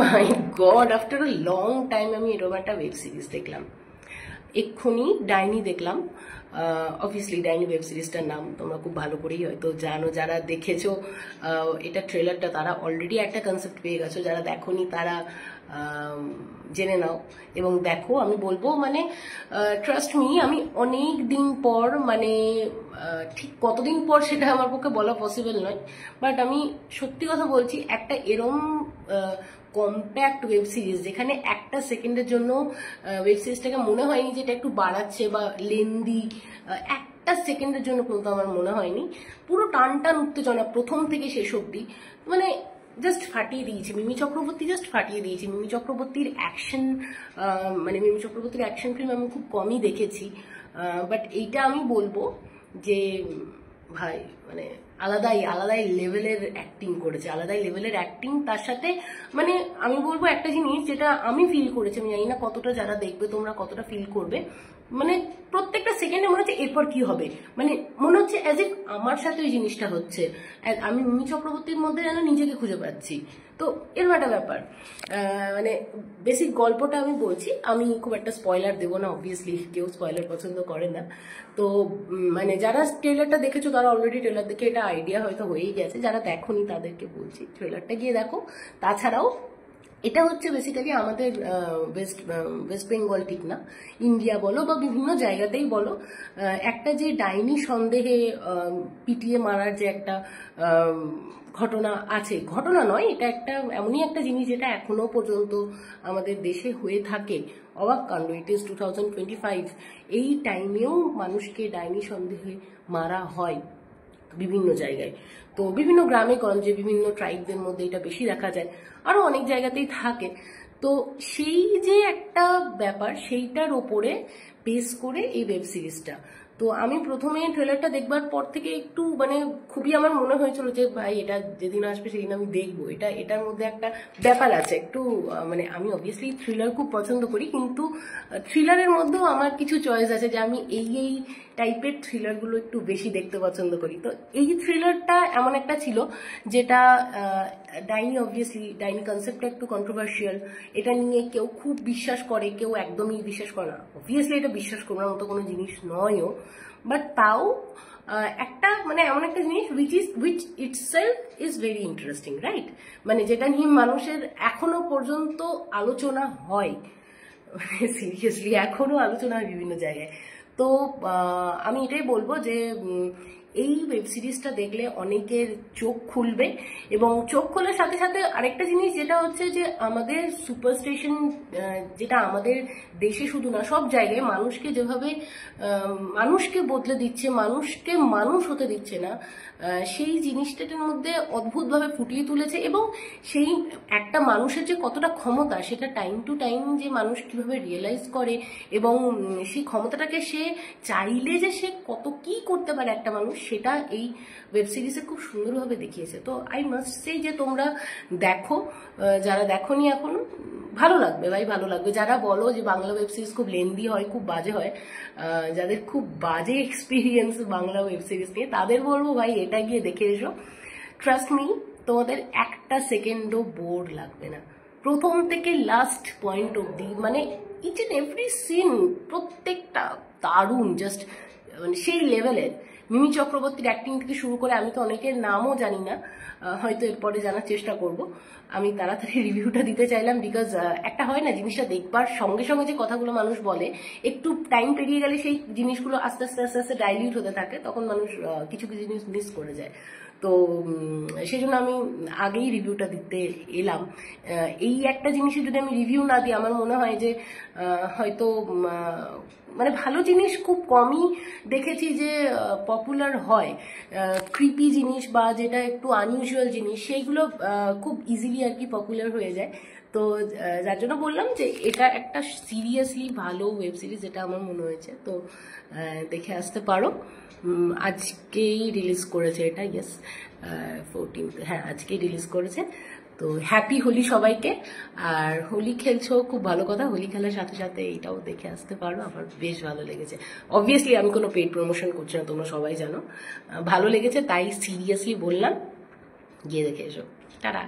My god, after a long time আমি এরকম একটা ওয়েব সিরিজ দেখলাম। এক্ষুনি ডাইনি দেখলাম। অবভিয়াসলি ডাইনি ওয়েব সিরিজটার নাম তোমরা খুব ভালো করেই হয়তো জানো, যারা দেখেছো এটা ট্রেলারটা তারা অলরেডি একটা কনসেপ্ট পেয়ে গেছো, যারা দেখোনি তারা জেনে নাও এবং দেখো। আমি বলবো মানে ট্রাস্ট মি, আমি অনেক দিন পর মানে ঠিক কতদিন পর সেটা আমার পক্ষে বলা পসিবল নয়, বাট আমি সত্যি কথা বলছি, একটা এরম কম্প্যাক্ট ওয়েব সিরিজ যেখানে একটা সেকেন্ডের জন্য ওয়েব সিরিজটাকে মনে হয়নি যে এটা একটু বাড়াচ্ছে বা লেন্দি, একটা সেকেন্ডের জন্য কিন্তু আমার মনে হয়নি। পুরো টান টান উত্তেজনা প্রথম থেকে শেষ অব্দি মানে জাস্ট ফাটিয়ে দিয়েছে মিমি চক্রবর্তী, জাস্ট ফাটিয়ে দিয়েছে মিমি চক্রবর্তীর অ্যাকশন। মানে মিমি চক্রবর্তীর অ্যাকশন ফিল্ম আমি খুব কমই দেখেছি, বাট এইটা আমি বলবো যে ভাই মানে আলাদাই লেভেলের অ্যাক্টিং করেছে, আলাদাই লেভেলের অ্যাক্টিং। তার সাথে মানে আমি বলবো একটা জিনিস যেটা আমি ফিল করেছি, আমি জানি না কতটা যারা দেখবে তোমরা কতটা ফিল করবে, মানে প্রত্যেকটা সেকেন্ডে মনে হচ্ছে এরপর কি হবে, মানে মনে হচ্ছে অ্যাজ ইফ আমার সাথে ওই জিনিসটা হচ্ছে, আমি মিমি চক্রবর্তীর মধ্যে যেন নিজেকে খুঁজে পাচ্ছি। তো এরকম একটা ব্যাপার। মানে বেসিক গল্পটা আমি বলছি, আমি খুব একটা স্পয়লার দেবো না, অবভিয়াসলি কেউ স্পয়লার পছন্দ করে না। তো মানে যারা ট্রেলারটা দেখেছো তারা অলরেডি ট্রেলার দেখে এটা আইডিয়া হয়তো হয়েই গেছে, যারা দেখোনি তাদেরকে বলছি ট্রেলারটা গিয়ে দেখো। তাছাড়াও এটা হচ্ছে বেসিক্যালি আমাদের ওয়েস্ট বেঙ্গল ঠিক না, ইন্ডিয়া বলো বা বিভিন্ন জায়গাতেই বলো, একটা যে ডাইনি সন্দেহে পিটিয়ে মারার যে একটা ঘটনা আছে, ঘটনা নয় এটা একটা এমনই একটা জিনিস যেটা এখনো পর্যন্ত আমাদের দেশে হয়ে থাকে। অবাক কাণ্ড, ইট ইজ 2025, এই টাইমেও মানুষকে ডাইনি সন্দেহে মারা হয় বিভিন্ন জায়গায়। তো বিভিন্ন গ্রামে গঞ্জে বিভিন্ন ট্রাইবদের মধ্যে এটা বেশি দেখা যায়, আরো অনেক জায়গাতেই থাকে। তো সেই যে একটা ব্যাপার, সেইটার ওপরে বেস করে এই ওয়েব সিরিজটা। তো আমি প্রথমে ট্রেলারটা দেখবার পর থেকে একটু মানে খুবই আমার মনে হয়েছিল যে ভাই এটা যেদিন আসবে সেদিন আমি দেখবো, এটার মধ্যে একটা ব্যাপার আছে একটু। মানে আমি অবভিয়াসলি থ্রিলার খুব পছন্দ করি, কিন্তু থ্রিলারের মধ্যেও আমার কিছু চয়েস আছে যে আমি এই টাইপের থ্রিলারগুলো একটু বেশি দেখতে পছন্দ করি। তো এই থ্রিলারটা এমন একটা ছিল যেটা ডাইনি, অবভিয়াসলি ডাইনি কনসেপ্টটা একটু কন্ট্রোভার্সিয়াল, এটা নিয়ে কেউ খুব বিশ্বাস করে, কেউ একদমই বিশ্বাস করে না। অবভিয়াসলি এটা বিশ্বাস করার মতো কোনো জিনিস নয়ও, বাট তাও একটা মানে এমন একটা জিনিস which itself is very interesting, right? মানে যেটা নিয়ে মানুষের এখনো পর্যন্ত আলোচনা হয়, সিরিয়াসলি এখনো আলোচনা হয় বিভিন্ন জায়গায়। তো আমি এটাই বলবো যে এই ওয়েব সিরিজটা দেখলে অনেকের চোখ খুলবে, এবং চোখ খোলার সাথে সাথে আরেকটা জিনিস যেটা হচ্ছে যে আমাদের সুপারস্টিশন, যেটা আমাদের দেশে শুধু না সব জায়গায় মানুষকে যেভাবে মানুষকে বদলে দিচ্ছে, মানুষকে মানুষ হতে দিচ্ছে না, সেই জিনিসটার মধ্যে অদ্ভুতভাবে ফুটিয়ে তুলেছে। এবং সেই একটা মানুষের যে কতটা ক্ষমতা সেটা টাইম টু টাইম যে মানুষ কিভাবে রিয়েলাইজ করে, এবং সেই ক্ষমতাটাকে সে চাইলে যে সে কত কি করতে পারে একটা মানুষ, সেটা এই ওয়েব সিরিজে খুব সুন্দরভাবে দেখিয়েছে। তো আই মাস্ট সে যে তোমরা দেখো, যারা দেখোনি এখনো, ভালো লাগবে ভাই, ভালো লাগবে। যারা বলো যে বাংলা ওয়েব সিরিজ খুব লেন্দি হয়, খুব বাজে হয়, যাদের খুব বাজে এক্সপিরিয়েন্স বাংলা ওয়েব সিরিজ নিয়ে, তাদের বলবো ভাই এটা গিয়ে দেখে এসো। ট্রাস্ট মি, তোমাদের একটা সেকেন্ডও বোর লাগবে না, প্রথম থেকে লাস্ট পয়েন্ট অব্দি। মানে ইচ এন্ড এভরি সিন প্রত্যেকটা দারুণ, জাস্ট মানে সেই লেভেলের। মিমি চক্রবর্তীর অ্যাক্টিং থেকে শুরু করে, আমি তো অনেকের নামও জানি না, হয়তো এরপরে জানার চেষ্টা করব। আমি তাড়াতাড়ি রিভিউটা দিতে চাইলাম, বিকজ একটা হয় না জিনিসটা দেখবার সঙ্গে সঙ্গে যে কথাগুলো মানুষ বলে, একটু টাইম পেরিয়ে গেলে সেই জিনিসগুলো আস্তে আস্তে আস্তে আস্তে ডাইলিউট হতে থাকে, তখন মানুষ কিছু কিছু জিনিস মিস করে যায়। তো সেই জন্য আমি আগেই রিভিউটা দিতে এলাম। এই একটা জিনিসের যদি আমি রিভিউ না দিই, আমার মনে হয় যে হয়তো মানে ভালো জিনিস খুব কমই দেখেছি যে পপুলার হয়। ক্রিপি জিনিস বা যেটা একটু আনইউজুয়াল জিনিস, সেইগুলো খুব ইজিলি আর কি পপুলার হয়ে যায়। তো যার জন্য বললাম যে এটা একটা সিরিয়াসলি ভালো ওয়েব সিরিজ, যেটা আমার মনে হয়েছে। তো দেখে আসতে পারো। আজকেই রিলিজ করেছে এটা, ইয়েস 14th, হ্যাঁ আজকেই রিলিজ করেছে। তো হ্যাপি হোলি সবাইকে। আর হোলি খেলছো, খুব ভালো কথা, হোলি খেলার সাথে সাথে এটাও দেখে আসতে পারো, আমার বেশ ভালো লেগেছে। অবভিয়াসলি আমি কোনো পেইড প্রমোশন করছি না, তোমরা সবাই জানো, ভালো লেগেছে তাই সিরিয়াসলি বললাম, গিয়ে দেখে এসো। টাটা।